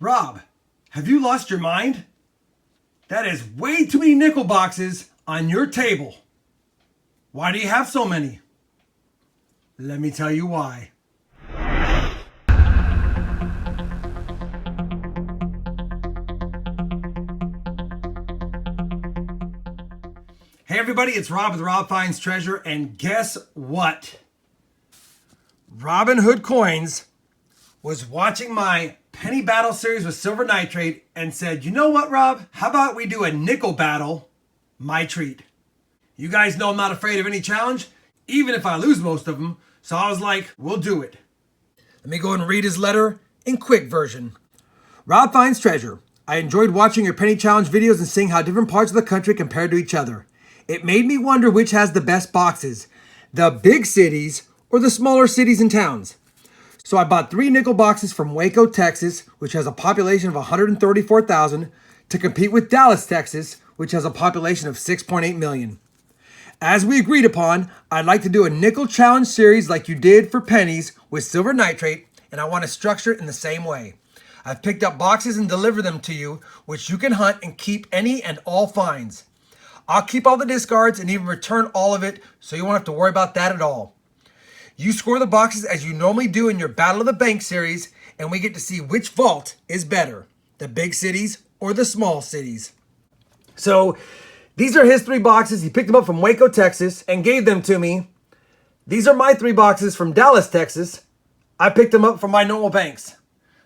Rob, have you lost your mind? That is way too many nickel boxes on your table. Why do you have so many? Let me tell you why. Hey everybody, it's Rob with RobFindsTreasure, and guess what? Robinhood Coins was watching my penny battle series with silver nitrate and said, you know what, Rob? How about we do a nickel battle? My treat. You guys know I'm not afraid of any challenge, even if I lose most of them. So I was like, we'll do it. Let me go and read his letter in quick version. RobFindsTreasure. I enjoyed watching your penny challenge videos and seeing how different parts of the country compared to each other. It made me wonder which has the best boxes, the big cities or the smaller cities and towns. So I bought 3 nickel boxes from Waco, Texas, which has a population of 134,000, to compete with Dallas, Texas, which has a population of 6.8 million. As we agreed upon, I'd like to do a nickel challenge series like you did for pennies with silver nitrate, and I want to structure it in the same way. I've picked up boxes and delivered them to you, which you can hunt and keep any and all finds. I'll keep all the discards and even return all of it, so you won't have to worry about that at all. You score the boxes as you normally do in your Battle of the Bank series, and we get to see which vault is better, the big cities or the small cities. So these are his 3 boxes. He picked them up from Waco, Texas, and gave them to me. These are my 3 boxes from Dallas, Texas. I picked them up from my normal banks.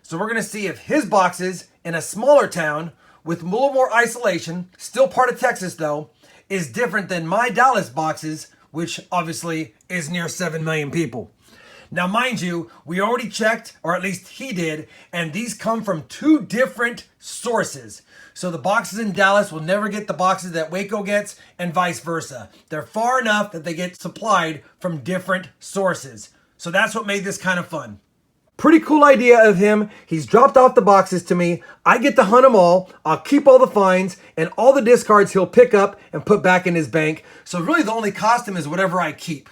So we're going to see if his boxes in a smaller town with a little more isolation, still part of Texas though, is different than my Dallas boxes, which obviously is near 7 million people. Now, mind you, we already checked, or at least he did, and these come from 2 different sources. So the boxes in Dallas will never get the boxes that Waco gets, and vice versa. They're far enough that they get supplied from different sources. So that's what made this kind of fun. Pretty cool idea of him. He's dropped off the boxes to me. I get to hunt them all. I'll keep all the finds, and all the discards he'll pick up and put back in his bank. So really the only cost him is whatever I keep.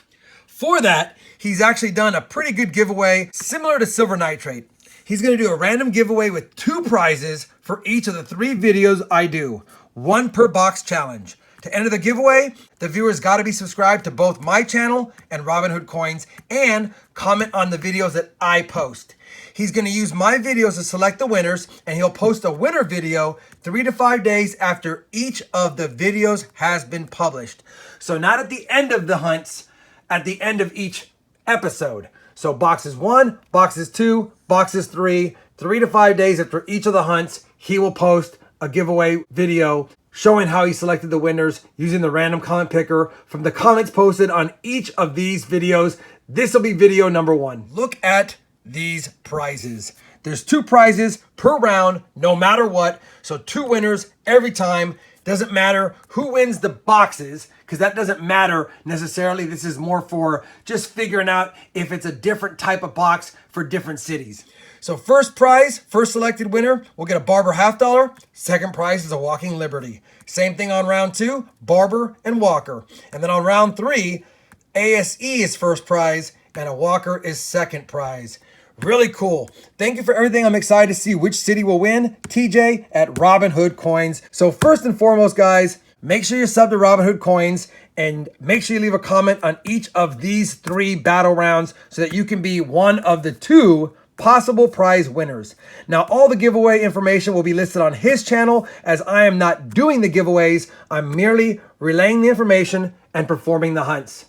For that, he's actually done a pretty good giveaway similar to silver nitrate. He's going to do a random giveaway with 2 prizes for each of the 3 videos I do. 1 per box challenge. To enter the giveaway, the viewers got to be subscribed to both my channel and Robinhood Coins and comment on the videos that I post. He's going to use my videos to select the winners, and he'll post a winner video 3 to 5 days after each of the videos has been published. So not at the end of the hunts, at the end of each episode. So boxes 1, boxes 2, boxes 3, 3 to 5 days after each of the hunts, he will post a giveaway video showing how he selected the winners using the random comment picker from the comments posted on each of these videos. This will be video number 1. Look at these prizes. There's 2 prizes per round, no matter what. So 2 winners every time. Doesn't matter who wins the boxes, because that doesn't matter necessarily. This is more for just figuring out if it's a different type of box for different cities. So first prize, first selected winner, will get a Barber $50. Second prize is a Walking Liberty. Same thing on round 2, Barber and Walker. And then on round 3, ASE is first prize and a Walker is second prize. Really cool. Thank you for everything. I'm excited to see which city will win. TJ at Robinhood Coins. So first and foremost, guys, make sure you sub to Robinhood Coins and make sure you leave a comment on each of these 3 battle rounds so that you can be one of the 2 possible prize winners. Now, all the giveaway information will be listed on his channel, as I am not doing the giveaways. I'm merely relaying the information and performing the hunts.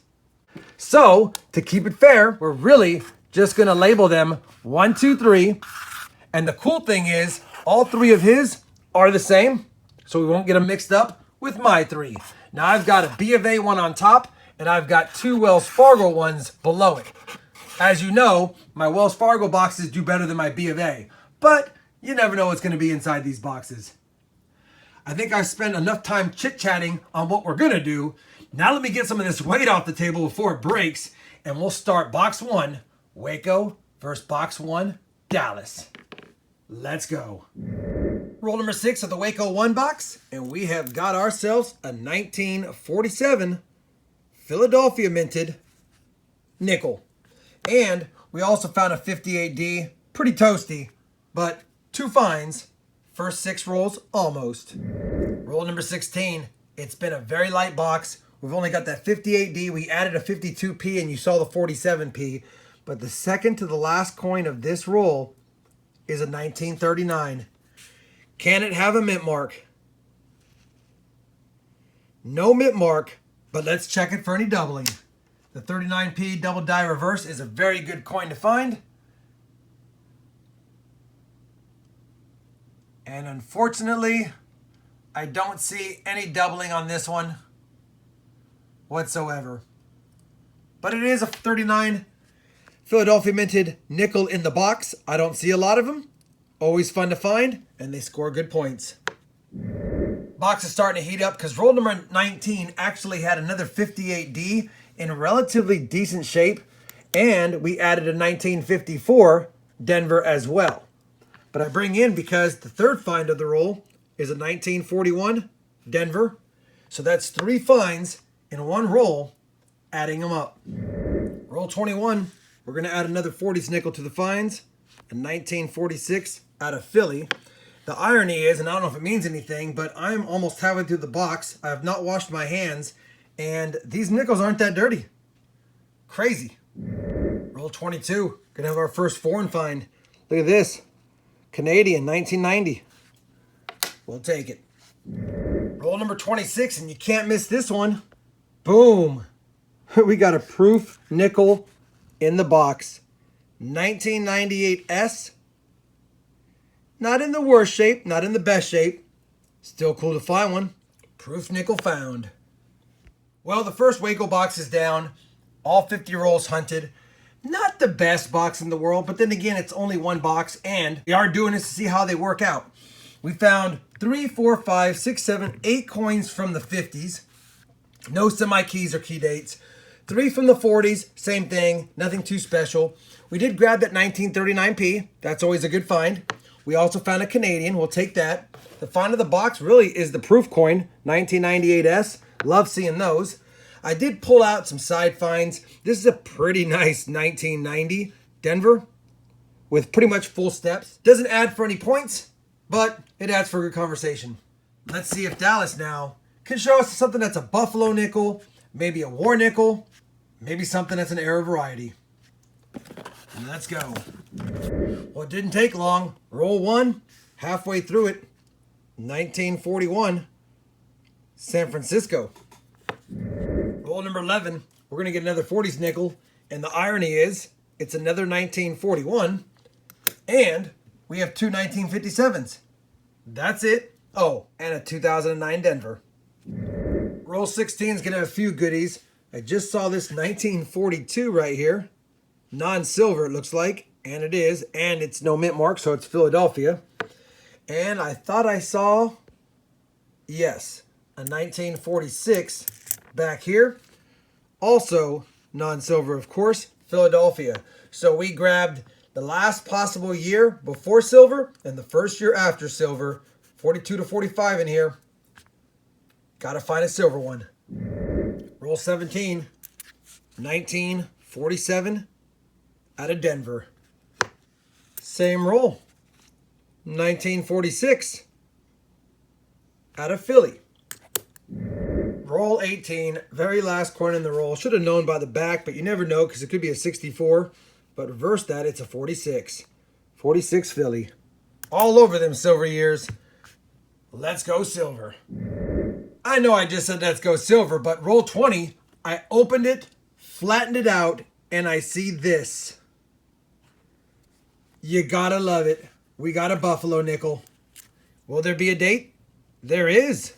So, to keep it fair, we're really just going to label them 1, 2, 3. And the cool thing is, all 3 of his are the same, so we won't get them mixed up with my 3. Now, I've got a B of A one on top, and I've got 2 Wells Fargo ones below it. As you know, my Wells Fargo boxes do better than my B of A, but you never know what's going to be inside these boxes. I think I've spent enough time chit-chatting on what we're going to do. Now let me get some of this weight off the table before it breaks, and we'll start box 1, Waco versus box 1, Dallas. Let's go. Roll number 6 of the Waco 1 box, and we have got ourselves a 1947 Philadelphia minted nickel. And we also found a 58D, pretty toasty, but 2 finds. First 6 rolls, almost. Roll number 16. It's been a very light box. We've only got that 58D. We added a 52P and you saw the 47P. But the second to the last coin of this roll is a 1939. Can it have a mint mark? No mint mark, but let's check it for any doubling. The 39P double die reverse is a very good coin to find. And unfortunately, I don't see any doubling on this one whatsoever. But it is a 39 Philadelphia minted nickel in the box. I don't see a lot of them. Always fun to find, and they score good points. Box is starting to heat up because roll number 19 actually had another 58D in relatively decent shape, and we added a 1954 Denver as well. But I bring in because the third find of the roll is a 1941 Denver. So that's 3 finds in one roll, adding them up. Roll 21, we're going to add another 40s nickel to the finds, a 1946 out of Philly. The irony is, and I don't know if it means anything, but I'm almost halfway through the box. I have not washed my hands, and these nickels aren't that dirty. Crazy. Roll 22, going to have our first foreign find. Look at this. Canadian, 1990. We'll take it. Roll number 26, and you can't miss this one. Boom. We got a proof nickel in the box. 1998 S. Not in the worst shape, not in the best shape. Still cool to find one. Proof nickel found. Well, the first Waco box is down. All 50 rolls hunted. Not the best box in the world, but then again, it's only one box, and we are doing this to see how they work out. We found 3, 4, 5, 6, 7, 8 coins from the 50s. No semi-keys or key dates. 3 from the 40s, same thing, nothing too special. We did grab that 1939P. That's always a good find. We also found a Canadian. We'll take that. The find of the box really is the proof coin, 1998S. Love seeing those. I did pull out some side finds. This is a pretty nice 1990 Denver with pretty much full steps. Doesn't add for any points, but it adds for a good conversation. Let's see if Dallas now can show us something that's a Buffalo nickel, maybe a war nickel, maybe something that's an era variety. Let's go. Well, it didn't take long. Roll 1, halfway through it, 1941, San Francisco. Roll number 11, we're going to get another 40s nickel, and the irony is, it's another 1941, and we have 2 1957s. That's it. Oh, and a 2009 Denver. Roll 16 is going to have a few goodies. I just saw this 1942 right here. Non-silver, it looks like, and it is, and it's no mint mark, so it's Philadelphia. And I thought I saw, yes, a 1946 back here. Also non-silver, of course, Philadelphia. So we grabbed the last possible year before silver and the first year after silver. 42 to 45 in here. Gotta find a silver one. Roll 17. 1947 out of Denver. Same roll. 1946 out of Philly. Roll 18, very last coin in the roll. Should have known by the back, but you never know because it could be a 64. But reverse that, it's a 46. 46 Philly. All over them silver years. Let's go silver. I know I just said let's go silver, but roll 20, I opened it, flattened it out, and I see this. You gotta love it. We got a Buffalo nickel. Will there be a date? There is.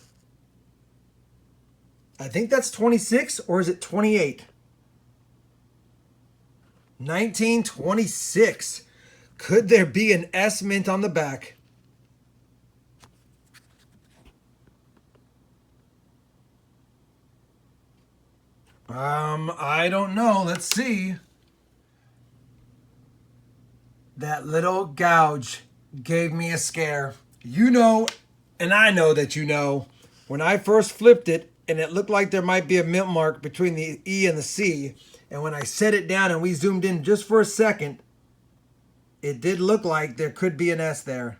I think that's 26, or is it 28? 1926. Could there be an S mint on the back? I don't know. Let's see. That little gouge gave me a scare. You know, and I know that you know, when I first flipped it, and it looked like there might be a mint mark between the E and the C. And when I set it down and we zoomed in just for a second, it did look like there could be an S there.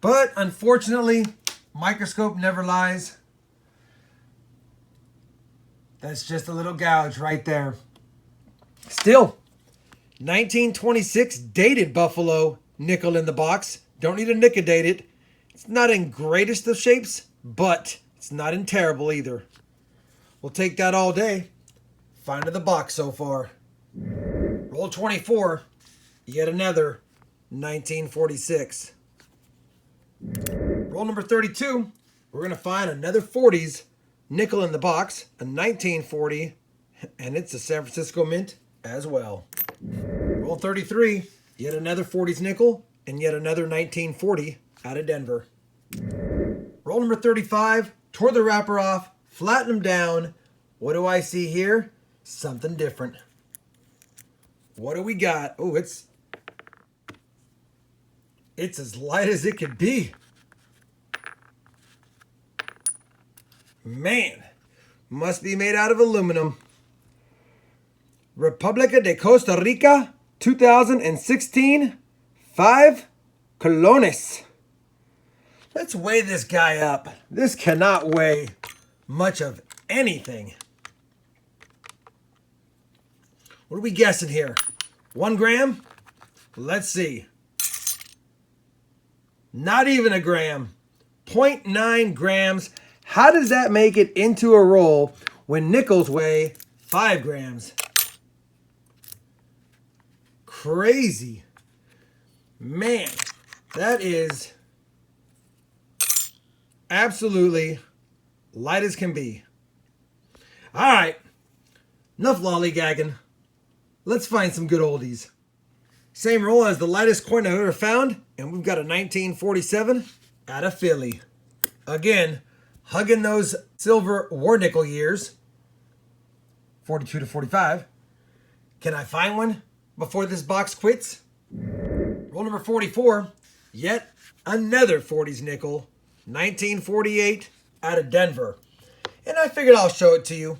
But unfortunately, Microscope never lies. That's just a little gouge right there. Still, 1926 dated Buffalo nickel in the box. Don't need to nic-a-date it. It's not in greatest of shapes, but it's not in terrible either. We'll take that all day. Find in the box so far. Roll 24. Yet another 1946. Roll number 32. We're going to find another 40s nickel in the box. A 1940. And it's a San Francisco Mint as well. Roll 33. Yet another 40s nickel. And yet another 1940 out of Denver. Roll number 35. Tore the wrapper off. Flatten them down. What do I see here? Something different. What do we got? Oh, it's as light as it could be. Man, must be made out of aluminum. República de Costa Rica, 2016, 5 colones. Let's weigh this guy up. This cannot weigh much of anything. What are we guessing here? 1 gram? Let's see. Not even a gram. 0.9 grams. How does that make it into a roll when nickels weigh 5 grams? Crazy. Man, that is absolutely light as can be. All right, enough lollygagging. Let's find some good oldies. Same roll as the lightest coin I've ever found, and we've got a 1947 out of Philly. Again, hugging those silver war nickel years, 42 to 45. Can I find one before this box quits? Roll number 44, yet another 40s nickel, 1948 out of Denver. And I figured I'll show it to you.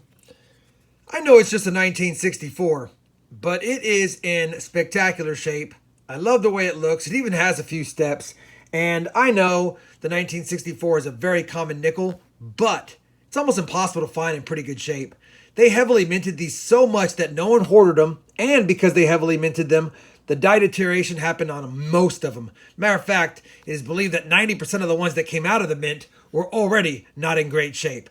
I know it's just a 1964, but it is in spectacular shape. I love the way it looks. It even has a few steps. And I know the 1964 is a very common nickel, but it's almost impossible to find in pretty good shape. They heavily minted these so much that no one hoarded them, and because they heavily minted them, the dye deterioration happened on most of them. Matter of fact, it is believed that 90% of the ones that came out of the mint were already not in great shape.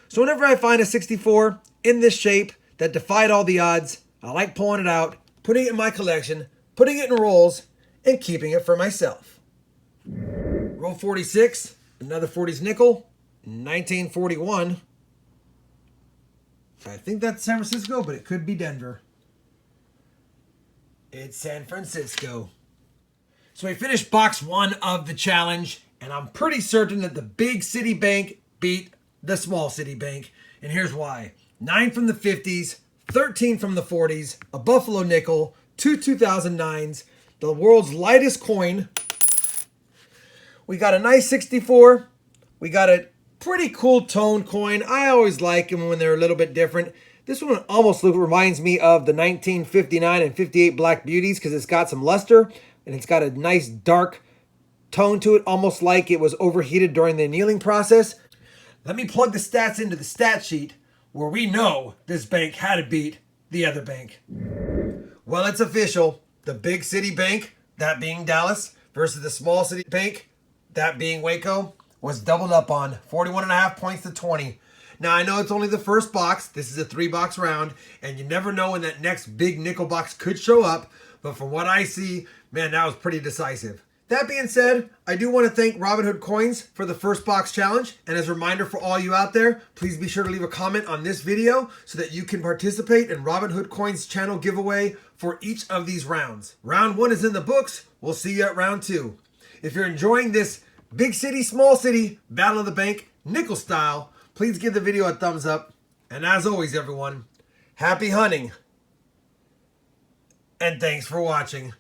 So whenever I find a 64 in this shape that defied all the odds, I like pulling it out, putting it in my collection, putting it in rolls, and keeping it for myself. Roll 46, another 40s nickel, 1941. I think that's San Francisco, but it could be Denver. It's San Francisco. So we finished box 1 of the challenge, and I'm pretty certain that the big city bank beat the small city bank. And here's why. 9 from the 50s, 13 from the 40s, a Buffalo nickel, 2 2009s, the world's lightest coin. We got a nice 64. We got a pretty cool tone coin. I always like them when they're a little bit different. This one almost reminds me of the 1959 and 58 Black Beauties because it's got some luster and it's got a nice dark tone to it, almost like it was overheated during the annealing process. Let me plug the stats into the stat sheet where we know this bank had to beat the other bank. Well, it's official. The big city bank, that being Dallas, versus the small city bank, that being Waco, was doubled up on 41.5 points to 20. Now, I know it's only the first box. This is a 3-box round, and you never know when that next big nickel box could show up. But from what I see, man, that was pretty decisive. That being said, I do want to thank Robinhood Coins for the first box challenge. And as a reminder for all you out there, please be sure to leave a comment on this video so that you can participate in Robinhood Coins channel giveaway for each of these rounds. Round 1 is in the books. We'll see you at round 2. If you're enjoying this big city, small city, Battle of the Bank, nickel style, please give the video a thumbs up. And as always, everyone, happy hunting. And thanks for watching.